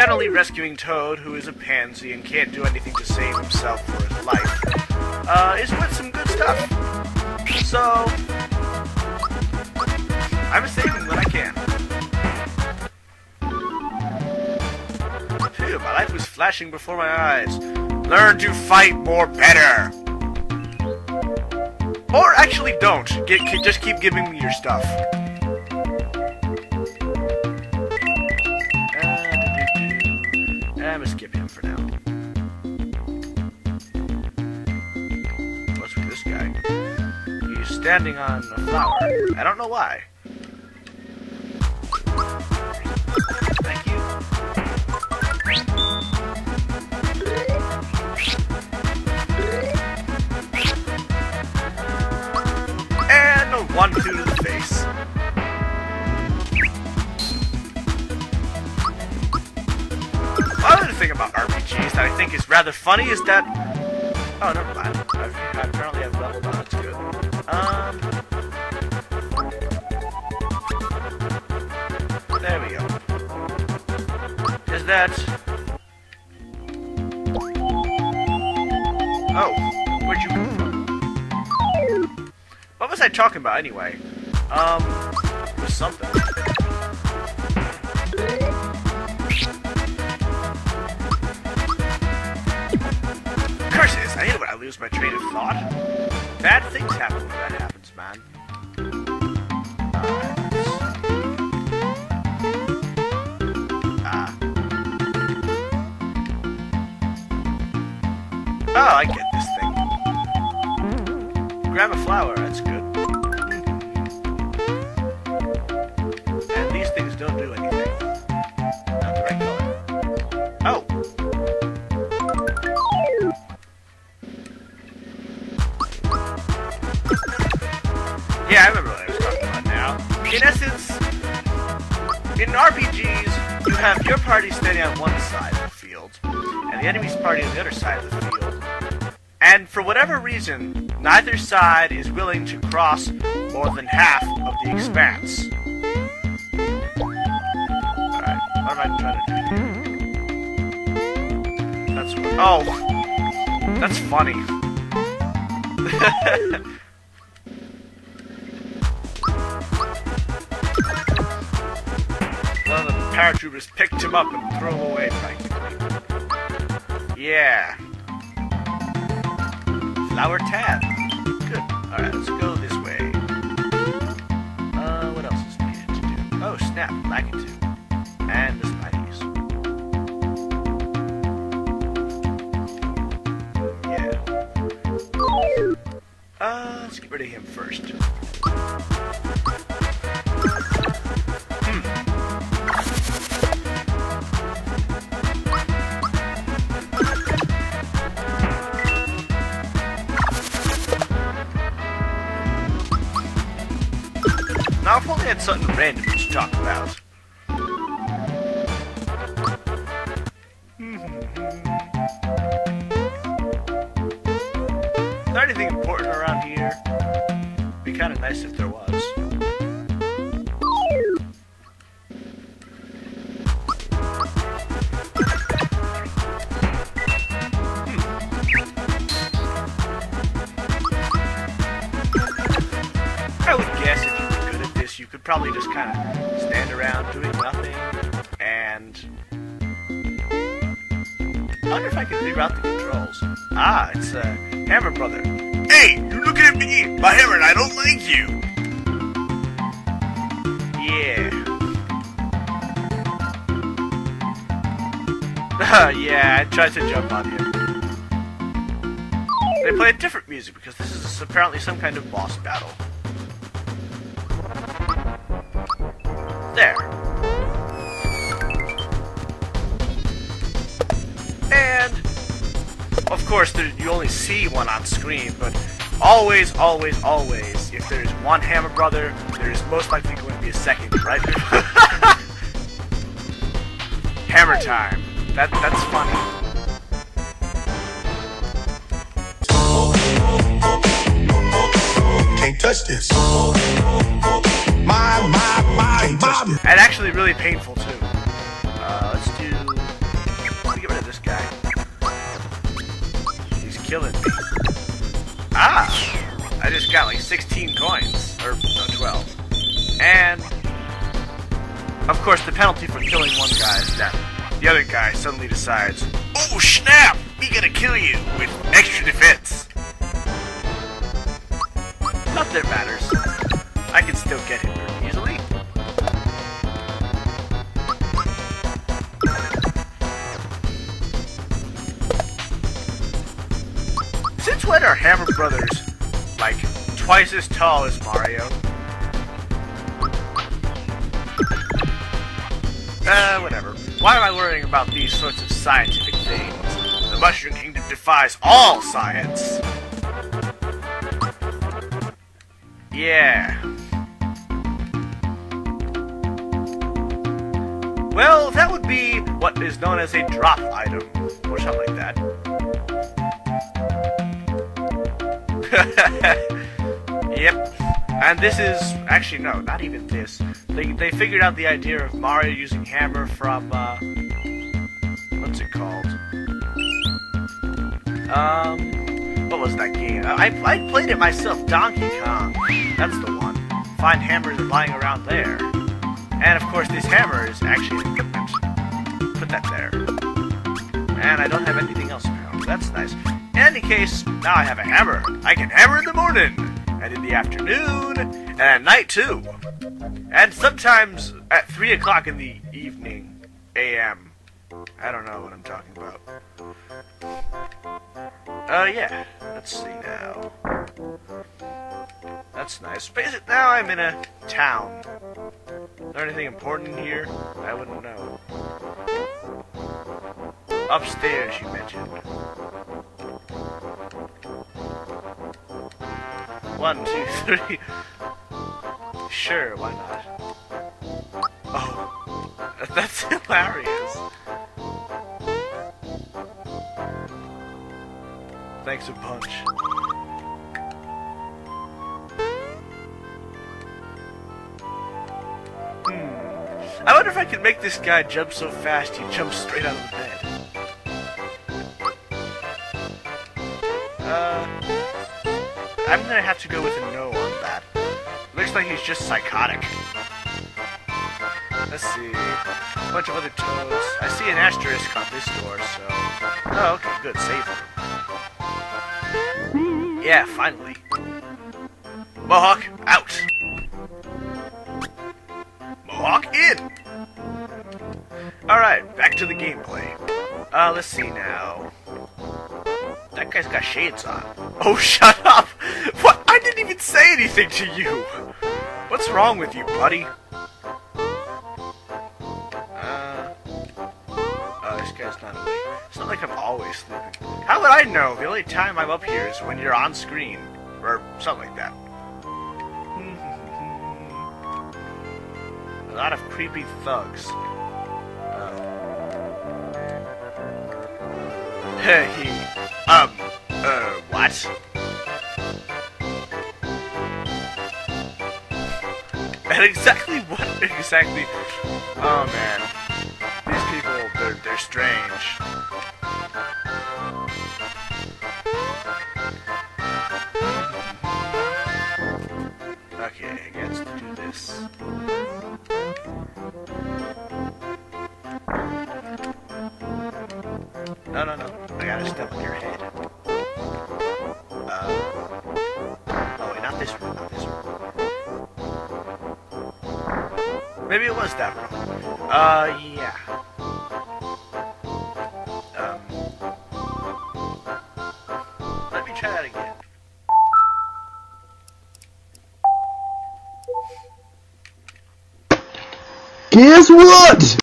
generally rescuing Toad, who is a pansy and can't do anything to save himself or his life, is with some good stuff. So, I'm saving when I can. Phew, my life was flashing before my eyes. Learn to fight more better! Or actually don't. Just keep giving me your stuff. I'm gonna skip him for now. What's with this guy? He's standing on a flower. I don't know why. Thank you. And a 1-2 to the face. Another thing about RPGs that I think is rather funny is that... Oh, never mind. Apparently I've leveled up. It's good. There we go. Is that... Oh, where'd you come from? What was I talking about anyway? It was something. Curses! I hate it when I lose my train of thought. Bad things happen when that happens, man. Oh, I get this thing. Grab a flower, that's good. And these things don't do anything. Not the right color. Oh! Yeah, I remember what I was talking about now. In essence, in RPGs, you have your party standing on one side of the field, and the enemy's party on the other side of the field. And for whatever reason, neither side is willing to cross more than half of the expanse. Alright, what am I trying to do here? That's what... Oh! That's funny. One of the paratroopers picked him up and threw him away, practically. Yeah. Flower tab. Good. Alright, let's go this way. What else is needed to do? Oh, snap. Lakitu. And the Spideys. Yeah. Let's get rid of him first. Now, if only I had something random to talk about. Is there anything important around here? It'd be kind of nice if there was. I would guess if you were good at this, you could probably just kind of stand around doing nothing, and... I wonder if I could reroute the controls. Ah, it's Hammer Brother. Hey, you're looking at me! My hammer and I don't like you! Yeah. Yeah, I tried to jump on him. They play different music because this is apparently some kind of boss battle. There. And, of course, you only see one on screen, but always, always, always, if there's one Hammer Brother, there's most likely going to be a second, right? Hammer time. That's funny. Can't touch this. My. And actually really painful too. Let's do killing me. Ah! I just got like 16 coins. Or, no, 12. And, of course, the penalty for killing one guy is death. The other guy suddenly decides, oh snap! We gotta kill you with extra defense. Not that it matters. I can still get him very easily. Since when are Hammer Brothers like twice as tall as Mario? Whatever. Why am I worrying about these sorts of scientific things? The Mushroom Kingdom defies all science. Yeah. Well, that would be what is known as a drop item, or something like that. Yep. And this is... actually, no, not even this. They figured out the idea of Mario using hammer from, what's it called? What was that game? I played it myself, Donkey Kong. That's the one. Find hammers lying around there. And of course, this hammer is actually an equipment. Put that there. And I don't have anything else around. That's nice. In any case, now I have a hammer. I can hammer in the morning, and in the afternoon, and at night too. And sometimes at 3 o'clock in the evening, a.m. I don't know what I'm talking about. Yeah. Let's see now. That's nice. Basically, now I'm in a town. Is there anything important here? I wouldn't know. Upstairs, you mentioned. 1, 2, 3. Sure, why not? Oh, that's hilarious. Thanks a bunch. I wonder if I could make this guy jump so fast he jumps straight out of the bed. I'm gonna have to go with a no on that. Looks like he's just psychotic. Let's see. A bunch of other toads. I see an asterisk on this door, so... oh, okay, good. Save him. Yeah, finally. Mohawk, out! Mohawk, in! Alright, back to the gameplay. Let's see now. That guy's got shades on. Oh, shut up! What? I didn't even say anything to you! What's wrong with you, buddy? Oh, this guy's not awake. It's not like I'm always sleeping. How would I know? The only time I'm up here is when you're on screen. Or something like that. A lot of creepy thugs. Hey, what? And exactly what? Exactly. Oh man, these people, they're strange. Okay, I guess to do this. No. I gotta step on your head. Oh, wait, not this room, Maybe it was that room. Yeah. Let me try that again. Guess what?